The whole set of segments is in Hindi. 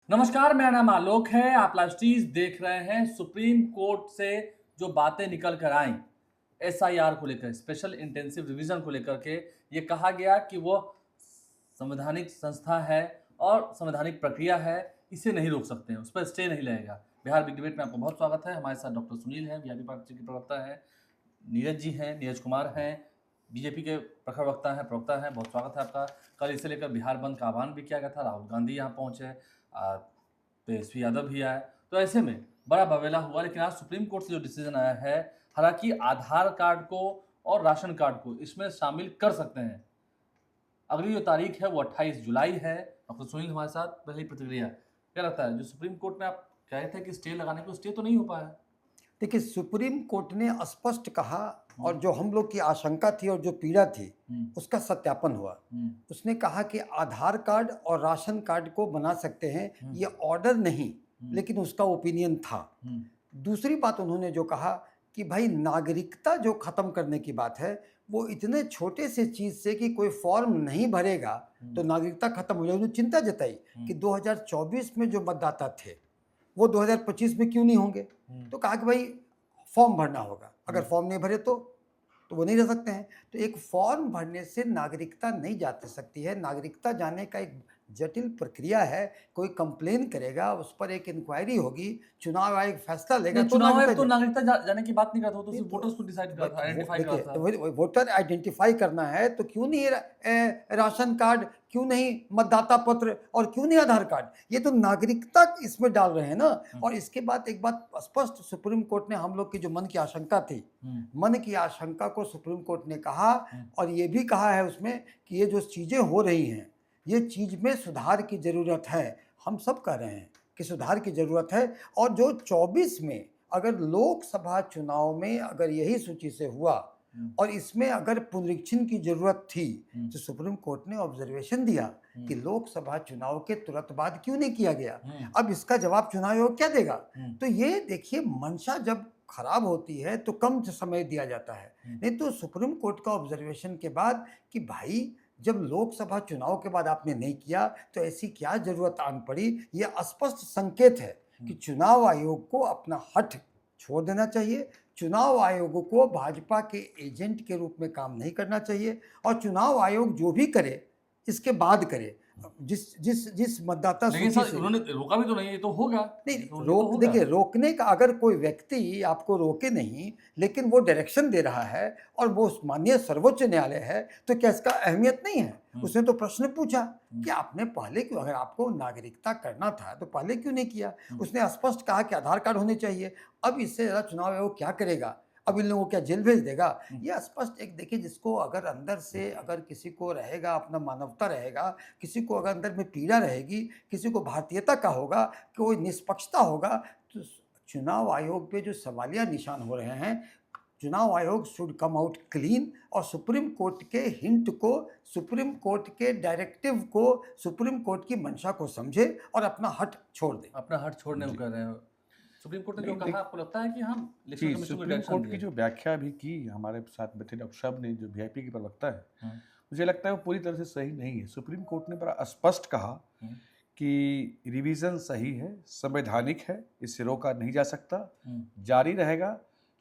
नमस्कार, मेरा नाम आलोक है। आप लाइव देख रहे हैं। सुप्रीम कोर्ट से जो बातें निकल कर आई एसआईआर को लेकर, स्पेशल इंटेंसिव रिवीजन को लेकर के, ये कहा गया कि वो संवैधानिक संस्था है और संवैधानिक प्रक्रिया है, इसे नहीं रोक सकते हैं, उस पर स्टे नहीं लगेगा। बिहार बिग डिबेट में आपका बहुत स्वागत है। हमारे साथ डॉक्टर सुनील हैं, वीआईपी पार्टी के प्रवक्ता हैं, नीरज जी हैं, नीरज कुमार हैं, बीजेपी के प्रखर प्रवक्ता हैं। बहुत स्वागत है आपका। कल इसे लेकर बिहार बंद का आह्वान भी किया गया था, राहुल गांधी यहाँ पहुंचे, तेजस्वी यादव भी आए। तो ऐसे में बड़ा बवेला हुआ, लेकिन आज सुप्रीम कोर्ट से जो डिसीजन आया है, हालांकि आधार कार्ड को और राशन कार्ड को इसमें शामिल कर सकते हैं। अगली जो तारीख है वो 28 जुलाई है। डॉक्टर सुनील हमारे साथ, पहली प्रतिक्रिया क्या लगता है? जो सुप्रीम कोर्ट में आप कहे थे कि स्टे लगाने को, स्टे तो नहीं हो पाया। देखिए, सुप्रीम कोर्ट ने स्पष्ट कहा और जो हम लोग की आशंका थी और जो पीड़ा थी उसका सत्यापन हुआ। उसने कहा कि आधार कार्ड और राशन कार्ड को बना सकते हैं, ये ऑर्डर नहीं लेकिन उसका ओपिनियन था। दूसरी बात उन्होंने जो कहा कि भाई नागरिकता जो खत्म करने की बात है, वो इतने छोटे से चीज से कि कोई फॉर्म नहीं भरेगा तो नागरिकता खत्म हो जाएगी। उन्होंने चिंता जताई कि 2024 में जो मतदाता थे वो 2025 में क्यों नहीं होंगे। तो कहा कि भाई फॉर्म भरना होगा, अगर फॉर्म नहीं भरे तो वो नहीं रह सकते हैं। तो एक फॉर्म भरने से नागरिकता नहीं जा सकती है। नागरिकता जाने का एक जटिल प्रक्रिया है। कोई कंप्लेन करेगा, उस पर एक इंक्वायरी होगी, चुनाव आयोग फैसला लेगा तो चुनाव आयोग तो नागरिकता नागरिकता जाने की बात नहीं करता, वो तो सिर्फ वोटर्स को डिसाइड करता था, आइडेंटिफाई देखिए, करता तो वोटर आइडेंटिफाई करना है तो क्यों नहीं राशन कार्ड, क्यों नहीं मतदाता पत्र और क्यों नहीं आधार कार्ड? ये तो नागरिकता इसमें डाल रहे हैं ना। और इसके बाद एक बात स्पष्ट सुप्रीम कोर्ट ने हम लोग की जो मन की आशंका थी, मन की आशंका को सुप्रीम कोर्ट ने कहा और ये भी कहा है उसमें कि ये जो चीजें हो रही हैं, ये चीज में सुधार की जरूरत है। हम सब कह रहे हैं कि सुधार की जरूरत है। और जो 24 में अगर लोकसभा चुनाव में अगर यही सूची से हुआ और इसमें अगर पुनरीक्षण की जरूरत थी तो सुप्रीम कोर्ट ने ऑब्जर्वेशन दिया कि लोकसभा चुनाव के तुरंत बाद क्यों नहीं किया गया। अब इसका जवाब चुनाव आयोग क्या देगा? तो ये देखिए, मंशा जब खराब होती है तो कम समय दिया जाता है। नहीं तो सुप्रीम कोर्ट का ऑब्जर्वेशन के बाद कि भाई जब लोकसभा चुनाव के बाद आपने नहीं किया तो ऐसी क्या जरूरत आन पड़ी, ये स्पष्ट संकेत है कि चुनाव आयोग को अपना हठ छोड़ देना चाहिए। चुनाव आयोग को भाजपा के एजेंट के रूप में काम नहीं करना चाहिए और चुनाव आयोग जो भी करे इसके बाद करे। जिस जिस जिस मतदाता लेकिन सूची सर से उन्होंने रोका भी तो नहीं, ये तो होगा। नहीं तो ये तो रोक, होगा। देखिए रोकने का अगर कोई व्यक्ति आपको रोके नहीं लेकिन वो डायरेक्शन दे रहा है और वो माननीय सर्वोच्च न्यायालय है तो क्या इसका अहमियत नहीं है? उसने तो प्रश्न पूछा कि आपने पहले क्यों, अगर आपको नागरिकता करना था तो पहले क्यों नहीं किया? उसने स्पष्ट कहा कि आधार कार्ड होने चाहिए। अब इससे ज्यादा चुनाव आयोग क्या करेगा? अब इन लोगों को क्या जेल भेज देगा? ये स्पष्ट एक देखिए, जिसको अगर अंदर से अगर किसी को रहेगा, अपना मानवता रहेगा, किसी को अगर अंदर में पीड़ा रहेगी, किसी को भारतीयता का होगा, कोई निष्पक्षता होगा, तो चुनाव आयोग पे जो सवालिया निशान हो रहे हैं, चुनाव आयोग शुड कम आउट क्लीन और सुप्रीम कोर्ट के हिंट को, सुप्रीम कोर्ट के डायरेक्टिव को, सुप्रीम कोर्ट की मंशा को समझे और अपना हट छोड़ दे। अपना हट छोड़ने को कह रहे हो। सुप्रीम कोर्ट ने जो कहा, आपको लगता है कि हम इलेक्शन जी, कमीशन को सुप्रीम डायरेक्शन कोर्ट की दिए? जो व्याख्या भी की हमारे साथ में थे डॉक्टर साहब ने, जो वीआईपी के प्रवक्ता है, मुझे लगता है वो पूरी तरह से सही नहीं है। सुप्रीम कोर्ट ने बड़ा स्पष्ट कहा कि रिवीजन सही है, संवैधानिक है, इसे रोका नहीं जा सकता, जारी रहेगा,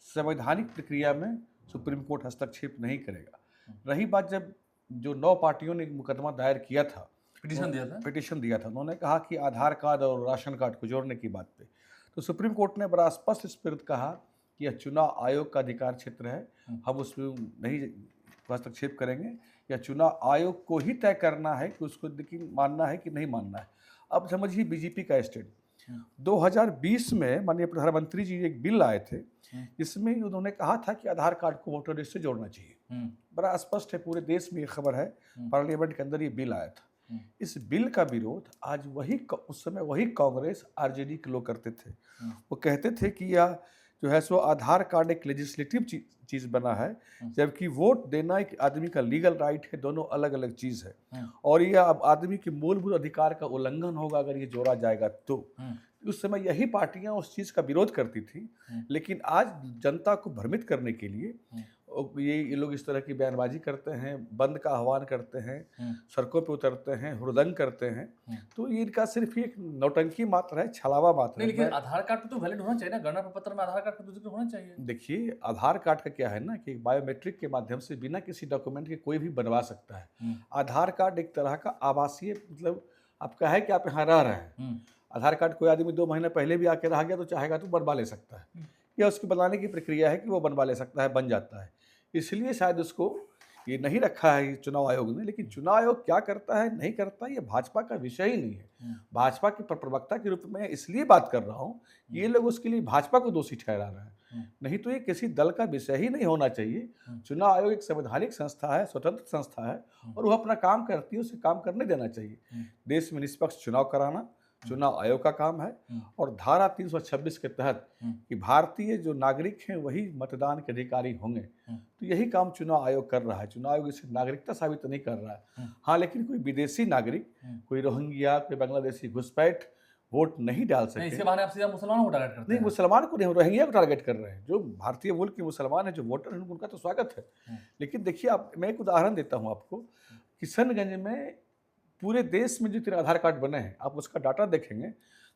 संवैधानिक प्रक्रिया में सुप्रीम कोर्ट हस्तक्षेप नहीं करेगा। रही बात, जब जो 9 पार्टियों ने मुकदमा दायर किया था, पिटीशन दिया था, उन्होंने कहा कि आधार कार्ड और राशन कार्ड को जोड़ने की बात पे, तो सुप्रीम कोर्ट ने बड़ा स्पष्ट इस पर कहा कि यह चुनाव आयोग का अधिकार क्षेत्र है, हम उसमें नहीं हस्तक्षेप करेंगे। या चुनाव आयोग को ही तय करना है कि उसको लेकिन मानना है कि नहीं मानना है। अब समझिए बीजेपी का स्टैंड, 2020 में माननीय प्रधानमंत्री जी एक बिल लाए थे जिसमें उन्होंने कहा था कि आधार कार्ड को वोटर लिस्ट से जोड़ना चाहिए। बड़ा स्पष्ट है, पूरे देश में ये खबर है, पार्लियामेंट के अंदर ये बिल आया था। इस बिल का विरोध आज उस समय वही कांग्रेस आरजेडी के लोग करते थे। वो कहते थे कि यह जो है सो आधार कार्ड एक लेजिस्लेटिव चीज बना है, जबकि वोट देना एक आदमी का लीगल राइट है, दोनों अलग अलग चीज है। और यह अब आदमी के मूलभूत अधिकार का उल्लंघन होगा अगर ये जोड़ा जाएगा तो। उस समय यही पार्टियां उस चीज का विरोध करती थी, लेकिन आज जनता को भ्रमित करने के लिए ये लोग इस तरह की बयानबाजी करते हैं, बंद का आह्वान करते हैं, सड़कों पे उतरते हैं, हुड़दंग करते हैं, तो ये इनका सिर्फ एक नौटंकी मात्र है, छलावा मात्र नहीं, है। लेकिन आधार कार्ड तो वैलिड होना चाहिए ना, गणना प्रपत्र में आधार कार्ड का तो जिक्र होना चाहिए। देखिए, आधार कार्ड का क्या है ना कि बायोमेट्रिक के माध्यम से बिना किसी डॉक्यूमेंट के कोई भी बनवा सकता है। आधार कार्ड एक तरह का आवासीय, मतलब आपका है कि आप यहाँ रह रहे हैं। आधार कार्ड कोई आदमी 2 महीने पहले भी आके रह गया तो चाहेगा तो बनवा ले सकता है, या उसकी बनाने की प्रक्रिया है कि वो बनवा ले सकता है, बन जाता है। इसलिए शायद उसको ये नहीं रखा है चुनाव आयोग ने। लेकिन चुनाव आयोग क्या करता है नहीं करता ये भाजपा का विषय ही नहीं है। भाजपा के प्रवक्ता के रूप में इसलिए बात कर रहा हूँ, ये लोग उसके लिए भाजपा को दोषी ठहरा रहे हैं, नहीं तो ये किसी दल का विषय ही नहीं होना चाहिए। चुनाव आयोग एक संवैधानिक संस्था है, स्वतंत्र संस्था है, और वो अपना काम करती है, उसे काम करने देना चाहिए। देश में निष्पक्ष चुनाव कराना चुनाव आयोग का काम है, और धारा 326 के तहत कि भारतीय जो नागरिक हैं वही मतदान के अधिकारी होंगे, तो यही काम चुनाव आयोग कर रहा है। चुनाव आयोग इसे नागरिकता साबित नहीं कर रहा है। हाँ, लेकिन कोई विदेशी नागरिक, कोई रोहिंग्या, कोई बांग्लादेशी घुसपैठ वोट नहीं डाल सकते। इसके बहाने आप सीधा मुसलमानों को टारगेट करते नहीं, हैं। मुसलमान को नहीं, रोहिंग्या को टारगेट कर रहे हैं। जो भारतीय मूल के मुसलमान हैं, जो वोटर हैं, उनका तो स्वागत है। लेकिन देखिए, आप, मैं एक उदाहरण देता हूँ आपको। किशनगंज में पूरे देश में जितने आधार कार्ड बने हैं, आप उसका डाटा देखेंगे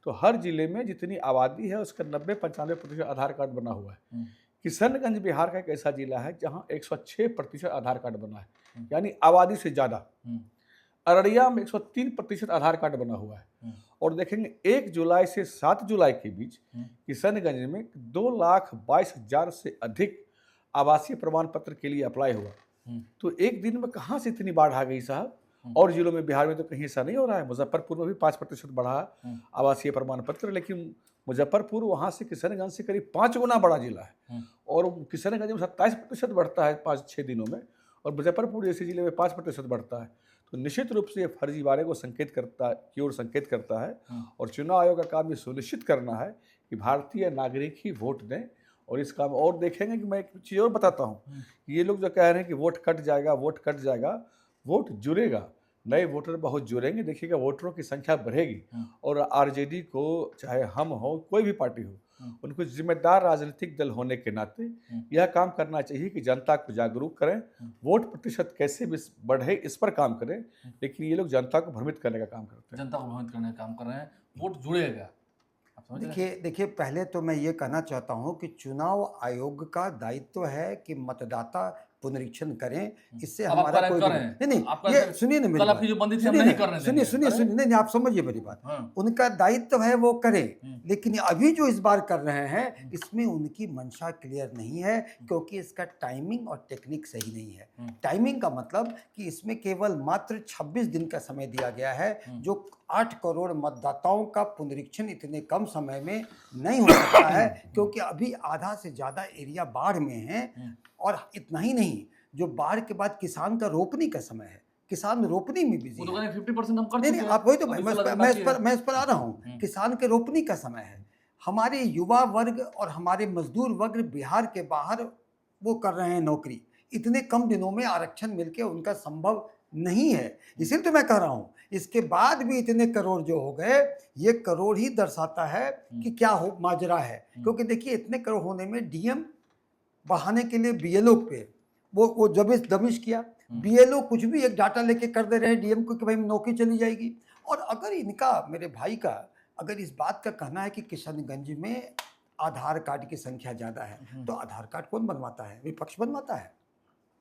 तो हर जिले में जितनी आबादी है उसका 90-95% आधार कार्ड बना हुआ है। किशनगंज बिहार का एक ऐसा जिला है जहां 106% आधार कार्ड बना है, यानी आबादी से ज़्यादा। अररिया में 103% आधार कार्ड बना हुआ है। और देखेंगे 1 जुलाई से 7 जुलाई के बीच किशनगंज में 2,22,000 से अधिक आवासीय प्रमाण पत्र के लिए अप्लाई हुआ। तो एक दिन में कहाँ से इतनी बाढ़ आ गई साहब? और जिलों में, बिहार में तो कहीं ऐसा नहीं हो रहा है। मुजफ्फरपुर में भी 5% बढ़ा है आवासीय प्रमाण पत्र, लेकिन मुजफ्फरपुर वहाँ से किशनगंज से करीब 5 गुना बड़ा जिला है, और किशनगंज में 27% बढ़ता है 5-6 दिनों में, और मुजफ्फरपुर जैसे जिले में 5% बढ़ता है। तो निश्चित रूप से ये फर्जीवाड़े को संकेत करता की ओर संकेत करता है। और चुनाव आयोग का काम ये सुनिश्चित करना है कि भारतीय नागरिक ही वोट दें। और इस काम और देखेंगे कि मैं एक चीज़ और बताता हूँ, ये लोग जो कह रहे हैं कि वोट कट जाएगा, वोट कट जाएगा, वोट जुड़ेगा, नए वोटर बहुत जुड़ेंगे। देखिएगा, वोटरों की संख्या बढ़ेगी, और आरजेडी को, चाहे हम हो, कोई भी पार्टी हो, उनको जिम्मेदार राजनीतिक दल होने के नाते यह काम करना चाहिए कि जनता को जागरूक करें, वोट प्रतिशत कैसे बढ़े इस पर काम करें। लेकिन ये लोग जनता को भ्रमित करने का काम करते हैं। जनता को भ्रमित करने का काम कर रहे हैं, वोट जुड़ेगा। आप समझ रहे हैं? देखिए, पहले तो मैं ये कहना चाहता हूँ कि चुनाव आयोग का दायित्व है कि मतदाता पुनरीक्षण करें। इससे अब आप हमारा करें, कोई करें। नहीं, आपका ये सुनिए ना मेरी कल आपकी बात। जो बंदी थी, हम सुनिए नहीं ना, करने सुनिए देंगे। सुनिए अरे, सुनिए, नहीं आप समझिए मेरी बात। हाँ। उनका दायित्व है वो करें, लेकिन अभी जो इस बार कर रहे हैं इसमें उनकी मंशा क्लियर नहीं है, क्योंकि इसका टाइमिंग और टेक्निक सही नहीं है। टाइमिंग का मतलब कि इसमें केवल मात्र 26 दिन का समय दिया गया है, जो 8 करोड़ मतदाताओं का पुनरीक्षण इतने कम समय में नहीं हो सकता है, क्योंकि अभी आधा से ज़्यादा एरिया बाढ़ में है। और इतना ही नहीं, जो बाढ़ के बाद किसान का रोपनी का समय है, किसान रोपनी में बिजी वो तो है। कहते हैं 50% हम कर नहीं चुके नहीं, हैं। आप वही तो, अभी मैं तो इस बाकी है। मैं इस पर आ रहा हूँ। किसान के रोपनी का समय है। हमारे युवा वर्ग और हमारे मजदूर वर्ग बिहार के बाहर वो कर रहे हैं नौकरी, इतने कम दिनों में आरक्षण मिलके उनका संभव नहीं है। इसीलिए तो मैं कह रहा हूँ, इसके बाद भी इतने करोड़ जो हो गए, ये करोड़ ही दर्शाता है कि क्या हो माजरा है। क्योंकि देखिए, इतने करोड़ होने में डीएम बढ़ाने के लिए बीएलओ पे वो दबिश किया। बीएलओ कुछ भी एक डाटा लेके कर दे रहे हैं डीएम को कि भाई नौकरी चली जाएगी। और अगर इनका, मेरे भाई का, अगर इस बात का कहना है कि किशनगंज में आधार कार्ड की संख्या ज्यादा है, तो आधार कार्ड कौन बनवाता है? विपक्ष बनवाता है।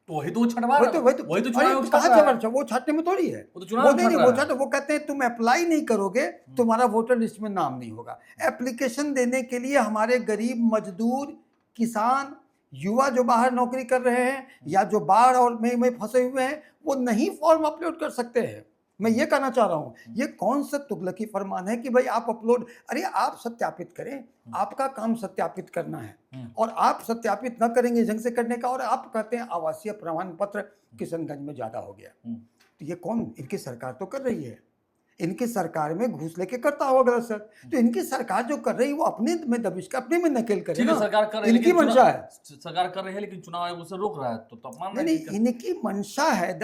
तो वही तो छटवा वही तो चुनाव अरे, आयोग कहाँ छट रहा है। छाट? वो छाटने में थोड़ी है। वो तो चुनाव वो छट नहीं, रहा वो है। छाट, वो कहते हैं तुम अप्लाई नहीं करोगे, तुम्हारा वोटर लिस्ट में नाम नहीं होगा। एप्लीकेशन देने के लिए हमारे गरीब मजदूर, किसान, युवा जो बाहर नौकरी कर रहे हैं या जो बाढ़ और में फंसे हुए हैं, वो नहीं फॉर्म अपलोड कर सकते हैं। मैं ये कहना चाह रहा हूँ, ये कौन सा तुगलकी फरमान है कि भाई आप अपलोड, अरे आप सत्यापित करें, आपका काम सत्यापित करना है। और आप सत्यापित न करेंगे ढंग से करने का, और आप कहते हैं आवासीय प्रमाण पत्र किशनगंज में ज्यादा हो गया। तो ये कौन? इनकी सरकार तो कर रही है। इनकी सरकार में घूस लेके करता होगा गलत सर। तो इनकी सरकार जो कर रही है वो अपने में दबिश का, अपने में नकेल करे ना। सरकार कर रही है, इनकी मंशा है, सरकार कर रही है, लेकिन चुनाव आयोग उसे रोक रहा है। तो आप मान रहे नहीं, हैं इनकी मंशा है।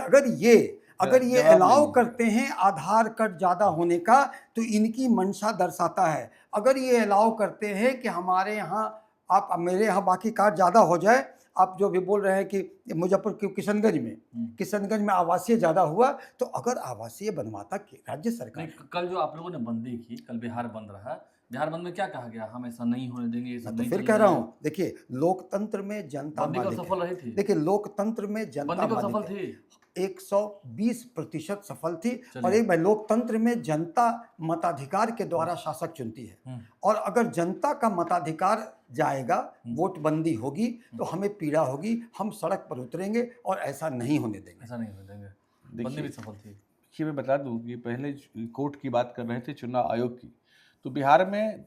अगर ये अलाउ करते हैं आधार कार्ड ज्यादा होने का, तो इनकी मंशा दर्शाता है। अगर ये अलाउ करते हैं कि हमारे यहाँ, आप मेरे यहाँ बाकी कार्ड ज्यादा हो जाए, आप जो भी बोल रहे हैं कि मुजफ्फरपुर किशनगंज में आवासीय ज्यादा हुआ, तो अगर आवासीय बनवाता राज्य सरकार। नहीं, कल जो आप लोगों ने बंदी की, कल बिहार बंद रहा, बिहार बंद में क्या कहा गया? हम ऐसा नहीं होने देंगे, ये सब तो नहीं फिर चलने कह रहा देंगे। हूँ, देखिए लोकतंत्र में जनता बंदी कब मालिक सफल है। रही थी? देखिए लोकतंत्र में जनता बंदी कब सफल मालिक है। थी? 120% सफल थी। और चलिए। एक भाई, लोकतंत्र में जनता मताधिकार के द्वारा शासक चुनती है, और अगर जनता का मताधिकार जाएगा, वोट बंदी होगी, तो हमें पीड़ा होगी, हम सड़क पर उतरेंगे और ऐसा नहीं होने देंगे। ऐसा नहीं होने देंगे। बंदी भी सफल थी। देखिए मैं बता दूं कि पहले कोर्ट की बात कर रहे थे, चुनाव आयोग की, तो बिहार में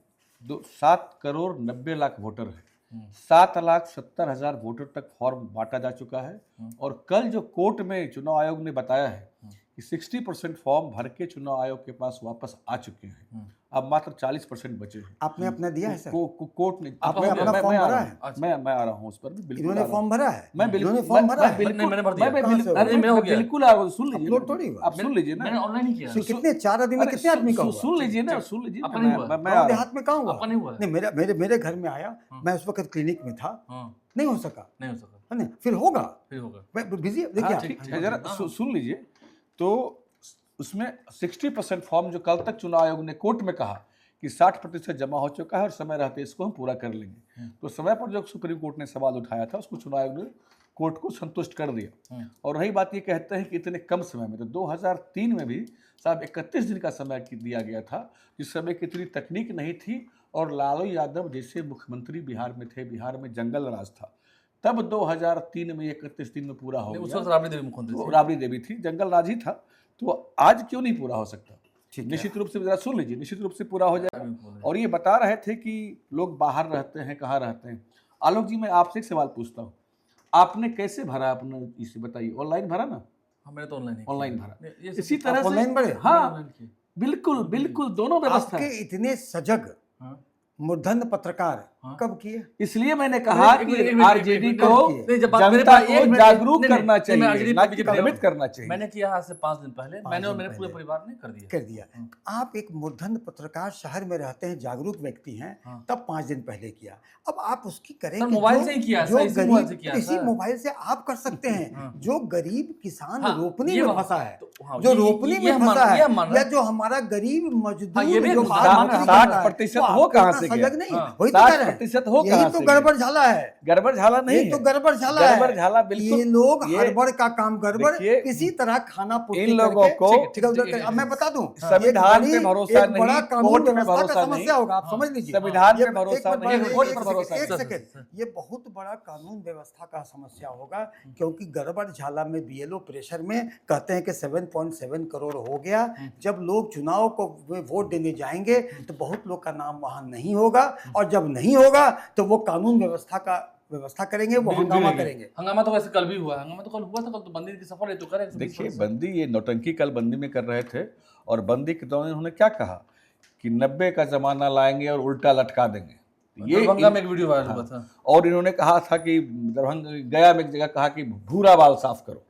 7 करोड़ 90 लाख वोटर है। 7,70,000 वोटर तक फॉर्म बांटा जा चुका है। और कल जो कोर्ट में चुनाव आयोग ने बताया है कि 60% फॉर्म भर के चुनाव आयोग के पास वापस आ चुके हैं। अब मात्र 40% बचे हैं। आपने अपना दिया है सर? कोर्ट ने आपने अपना फॉर्म भरा है? मैं आ रहा हूँ उस पर भी, बिल्कुल इन्होंने फॉर्म भरा है? मैं बिल्कुल इन्होंने फॉर्म भरा है? नहीं, मैंने भर दिया। कहाँ से हो? अरे मेरा हो गया। बिल्कुल आप सुन लीजिए, अपलोड थोड़ी हुआ। आप सुन लीजिए ना, मैंने ऑनलाइन ही किया। तो कितने 4 आदमी में अरे कितने आदमी का हुआ? सुन लीजिए ना, सुन लीजिए आपका नहीं हुआ? मैं गाँव देहात में कहाँ हुआ? आपका नहीं हुआ? नहीं, मेरे घर में आया, मैं उस वक्त क्लिनिक में था, नहीं हो सका। नहीं हो सका, है ना? फिर होगा, फिर होगा। मैं बिजी। हाँ, देखिए ठीक है, जरा सुन लीजिए। तो उसमें 60% फॉर्म जो कल तक चुनाव आयोग ने कोर्ट में कहा कि 60% जमा हो चुका है और समय रहते इसको हम पूरा कर लेंगे, तो समय पर जो सुप्रीम कोर्ट ने सवाल उठाया था उसको चुनाव आयोग ने कोर्ट को संतुष्ट कर दिया। और रही बात, ये कहते हैं कि इतने कम समय में, तो 2003 में भी साहब 31 दिन का समय दिया गया था, जिस समय की इतनी तकनीक नहीं थी और लालू यादव जैसे मुख्यमंत्री बिहार में थे, बिहार में जंगल राज था, तब 2003 में 31 दिन में पूरा हो नहीं, उस गया। वक्त राबड़ी देवी मुख्यमंत्री तो थी। राबड़ी देवी थी, जंगल राज ही था, तो आज क्यों नहीं पूरा हो सकता? निश्चित रूप से, जरा सुन लीजिए, निश्चित रूप से पूरा हो जाएगा। और ये बता रहे थे कि लोग बाहर रहते हैं, कहाँ रहते हैं। आलोक जी, मैं आपसे एक सवाल पूछता हूँ, आपने कैसे भरा अपना, इसे बताइए। ऑनलाइन भरा ना? हाँ, मैंने तो ऑनलाइन ऑनलाइन भरा। ये इसी तरह से ऑनलाइन भरे? हाँ, बिल्कुल बिल्कुल, दोनों व्यवस्था आपके है। इतने सजग मूर्धन्य पत्रकार कब किए? इसलिए मैंने कहा कि आरजेडी को नहीं, जब बात मेरे जनता पास को एक मिनट- जागरूक नहीं, नहीं, करना नहीं, मैं चाहिए, आरजेडी ना पे कि बीजेपी भ्रमित करना चाहिए। मैंने किया आज से 5 दिन पहले, मैंने और दिन मेरे पूरे पहले। परिवार ने कर दिया। कर दिया। आप एक मूर्धन्य पत्रकार, शहर में रहते हैं, जागरूक व्यक्ति हैं, तब 5 दिन पहले किया। अब आप उसकी करें सर, कि मोबाइल जो- से ही किया, जो सर, इसी मोबाइल से गरीब, किया, इसी सर। मोबाइल से आप कर सकते हैं। जो गरीब किसान हाँ, रोपनी ये में बात- फंसा है, तो हाँ, जो ये- रोपनी ये में हम मान- फंसा ये हम मान है, रहे या जो हमारा गरीब मजदूर हाँ, ये भी जो हम बाहर मान नौकरी रहे हैं। करता है, 60% वो हो आपके कहाँ इतना से सजग गया? नहीं। हाँ, वही तो कह रहे हैं। 60% हो यही कहाँ तो से गड़बड़ गया? झाला है। गड़बड़ झाला नहीं ये तो है। गड़बड़ झाला है। गड़बड़ झाला बिल्कुल। ये लोग ये- हड़बड़ का काम गड़बड़, देखिए, किसी तरह खाना पूर्ति इन लोगों करके- को- ठीक है, ठीक है, अब मैं बता दूं, संविधान पे भरोसा एक बड़ा नहीं, कानून कोर्ट पे व्यवस्था का भरोसा समस्या नहीं। होगा, आप समझ लीजिए। संविधान ये पे भरोसा एक नहीं, मिनट, कोर्ट एक पर भरोसा सेकंड, नहीं। एक सेकंड, ये बहुत बड़ा कानून व्यवस्था का समस्या होगा, क्योंकि गड़बड़ झाला में बीएलओ प्रेशर में कहते हैं कि 7.7 करोड़ हो गया। जब लोग चुनाव को वोट देने जाएंगे तो बहुत लोग का नाम वहां नहीं होगा, और जब नहीं होगा तो वो कानून व्यवस्था करेंगे, वो हंगामा करेंगे। हंगामा तो वैसे कल भी हुआ, हंगामा तो कल हुआ था, कल तो बंदी की सफल है, तो करें। देखिए, बंदी, ये नौटंकी कल बंदी में कर रहे थे, और बंदी के दौरान उन्होंने क्या कहा कि 90 का जमाना लाएंगे और उल्टा लटका देंगे। दरभंगा में एक वीडियो वायरल हुआ था। और इन्होंने कहा था कि दरभंगा गया में एक जगह कहा कि भूरा बाल साफ करो।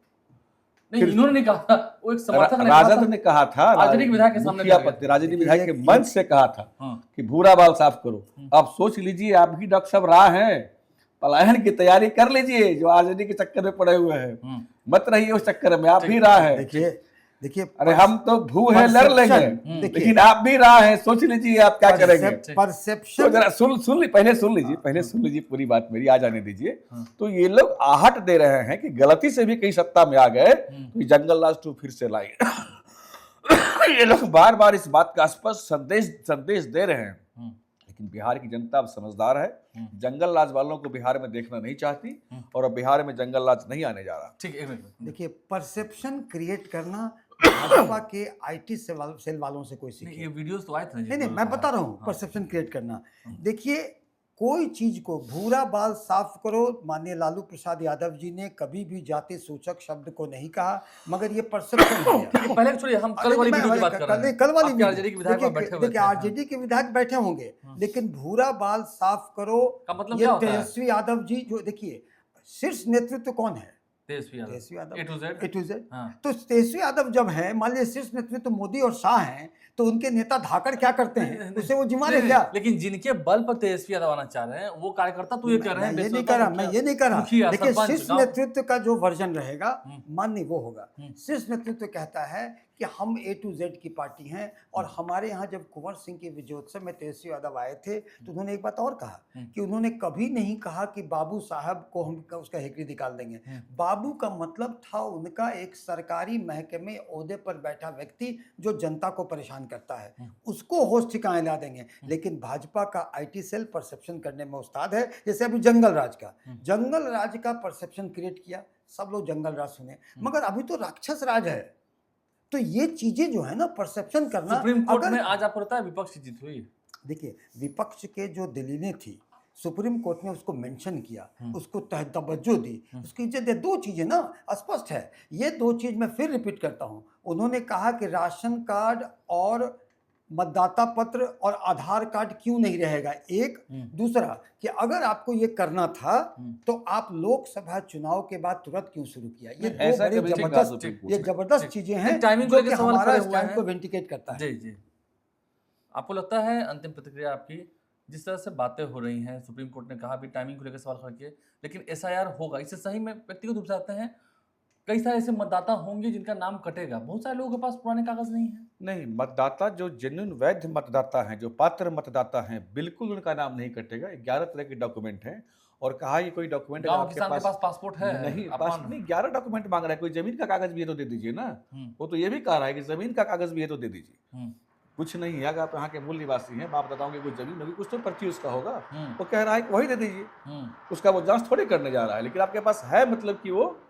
नहीं, इन्होंने नहीं कहा था, वो एक समर्थक ने राजद ने कहा था, आरजेडी के विधायक के सामने मुखिया कहा पद, राजनीति विधायक के ये- मंच से कहा था कि भूरा बाल साफ करो। अब सोच लीजिए, आप भी डॉक्टर साहब राह हैं, पलायन की तैयारी कर लीजिए, जो आरजेडी के चक्कर में पड़े हुए हैं, मत रहिए उस चक्कर में, आप भी राह है। देखिए, अरे हम तो भू है, लड़ लेंगे, लेकिन आप भी राह हैं, सोच लीजिए आप क्या करेंगे। तो परसेप्शन, जरा सुन लीजिए, पहले सुन लीजिए पूरी बात मेरी, आ जाने दीजिए। तो ये लोग आहट दे रहे हैं कि गलती से भी कहीं सत्ता में आ गए तो जंगल राज 2 फिर से लाएंगे। ये लोग बार बार इस बात का स्पष्ट संदेश दे रहे हैं, लेकिन बिहार की जनता अब समझदार है। जंगल राज वालों को बिहार में देखना नहीं चाहती, और अब बिहार में जंगल राज नहीं आने जा रहा। ठीक है, एक मिनट। देखिए, परसेप्शन क्रिएट करना भाजपा के आईटी सेल वालों से कोई सीखे। ये वीडियोस तो आए थे। नहीं, मैं बता रहा हूँ, परसेप्शन क्रिएट करना। देखिए, कोई चीज को भूरा बाल साफ करो, माननीय लालू प्रसाद यादव जी ने कभी भी जाति सूचक शब्द को नहीं कहा, मगर ये परसेप्शन है। पहले छोड़िए, हम कल वाली वीडियो की बात कर रहे हैं। कल वाली आपके आरजेडी के विधायक बैठे हुए थे। देखिए, आरजेडी के विधायक बैठे होंगे, लेकिन भूरा बाल साफ करो का मतलब ये क्या होता है? तेजस्वी यादव जी, जो देखिए शीर्ष नेतृत्व कौन है, Tejashwi Yadav Tejashwi Yadav A to Z? A to Z। हाँ। तो तेजस्वी यादव जब है, मान लीजिए शीर्ष नेतृत्व मोदी और शाह हैं, तो उनके नेता धाकड़ क्या करते हैं, उसे वो जिम्मा रहे क्या? लेकिन जिनके बल पर तेजस्वी यादव आना चाह रहे हैं वो कार्यकर्ता तो ये कर रहे हैं, मैं ये नहीं बेसरता कह रहा, मुखिया- मैं ये नहीं कह रहा। मुखिया, देखिए सरपंच, शीर्ष गाँव- नेतृत्व का जो वर्जन रहेगा मान्य वो होगा। हम्म। शीर्ष नेतृत्व कहता है कि हम A to Z की पार्टी हैं, और हमारे यहाँ जब कुंवर सिंह के विजयोत्सव में तेजस्वी यादव आए थे तो उन्होंने एक बात और कहा कि उन्होंने कभी नहीं कहा कि बाबू साहब को हम उसका हेकड़ी निकाल देंगे। बाबू का मतलब था उनका एक सरकारी महकमे में ओहदे पर बैठा व्यक्ति जो जनता को परेशान करता है, उसको होश ठिकाने ला देंगे। लेकिन भाजपा का IT सेल परसेप्शन करने में उस्ताद है। जैसे अभी जंगल राज का परसेप्शन क्रिएट किया, सब लोग जंगल राज सुने, मगर अभी तो राक्षस राज है। तो ये चीजें जो है ना, परसेप्शन करना। सुप्रीम कोर्ट अगर में आज आपको पता है विपक्ष की जीत हुई। देखिए विपक्ष के जो दलीलें थी, सुप्रीम कोर्ट ने उसको मेंशन किया, उसको तवज्जो दी, उसकी इज्जत दे। दो चीजें ना स्पष्ट है, ये दो चीज मैं फिर रिपीट करता हूं। उन्होंने कहा कि राशन कार्ड और मतदाता पत्र और आधार कार्ड क्यों नहीं रहेगा, एक। दूसरा कि अगर आपको ये करना था तो आप लोकसभा चुनाव के बाद तुरंत क्यों शुरू किया। ये दो ऐसा बड़ी कभी नहीं कहा जबरदस्त सुप्रीम कोर्ट ये ने। जबरदस्त ठीक। चीजें ठीक, हैं टाइमिंग को जो लेकर कि सवाल हमारा खड़े हुए स्टैंड हैं। को वेंटिकेट करता है। जी। आपको लगता है, अंतिम प्रतिक्रिया आपकी, जिस तरह से बातें हो रही हैं, सुप्रीम कोर्ट ने कहा भी टाइमिंग को लेकर सवाल खड़े किए, लेकिन SIR होगा, इससे सही में व्यक्तिगत रूप से आते हैं कई सारे ऐसे मतदाता होंगे जिनका नाम कटेगा। बहुत सारे लोगों के पास पुराने कागज नहीं है। नहीं, मतदाता जो जेन्युइन वैध मतदाता हैं, जो पात्र मतदाता हैं, बिल्कुल उनका नाम नहीं कटेगा। 11 तरह के डॉक्यूमेंट हैं, और कहा कि कोई डॉक्यूमेंट गांव किसान के पास पासपोर्ट है नहीं, अपमान- पास नहीं, 11 डॉक्यूमेंट मांग रहा है। कोई जमीन का कागज भी है तो दे दीजिए ना। वो तो ये भी कह रहा है कि जमीन का कागज भी है तो दे दीजिए। कुछ नहीं है, अगर आप यहाँ के मूल निवासी हैं, बाप दादाओं की कोई जमीन होगी, कुछ तो पर्ची उसका होगा, वो कह रहा है कि वही दे दीजिए। उसका वो जांच थोड़ी करने जा रहा है। लेकिन आपके पास है, मतलब कि वो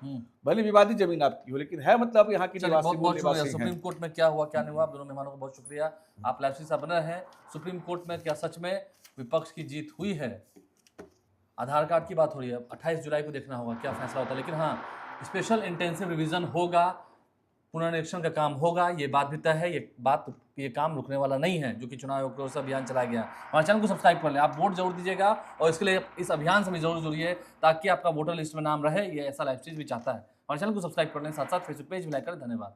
भले विवादित जमीन आपकी हो, लेकिन है मतलब यहाँ की चलिए, निवासी, बहुत मूल बहुत शुक्रिया। निवासी सुप्रीम हैं। कोर्ट में क्या हुआ क्या नहीं हुआ, आप दोनों मेहमानों को बहुत शुक्रिया। आप लाइव से बने हैं। सुप्रीम कोर्ट में क्या सच में विपक्ष की जीत हुई है? आधार कार्ड की बात हो रही है, 28 जुलाई को देखना होगा क्या फैसला होता है। लेकिन हाँ, स्पेशल इंटेंसिव रिवीजन होगा, पुनरीक्षण का काम होगा, ये बात भी तय है। ये काम रुकने वाला नहीं है, जो कि चुनाव आयोग की ओर से अभियान चलाया गया। हमारे चैनल को सब्सक्राइब कर लें, आप वोट जरूर दीजिएगा, और इसके लिए इस अभियान से भी जरूर जुड़िए ताकि आपका वोटर लिस्ट में नाम रहे। ये ऐसा लाइव स्ट्रीम भी चाहता है। हमारे चैनल को सब्सक्राइब कर लें, साथ साथ फेसबुक पेज भी लाइक करें। धन्यवाद।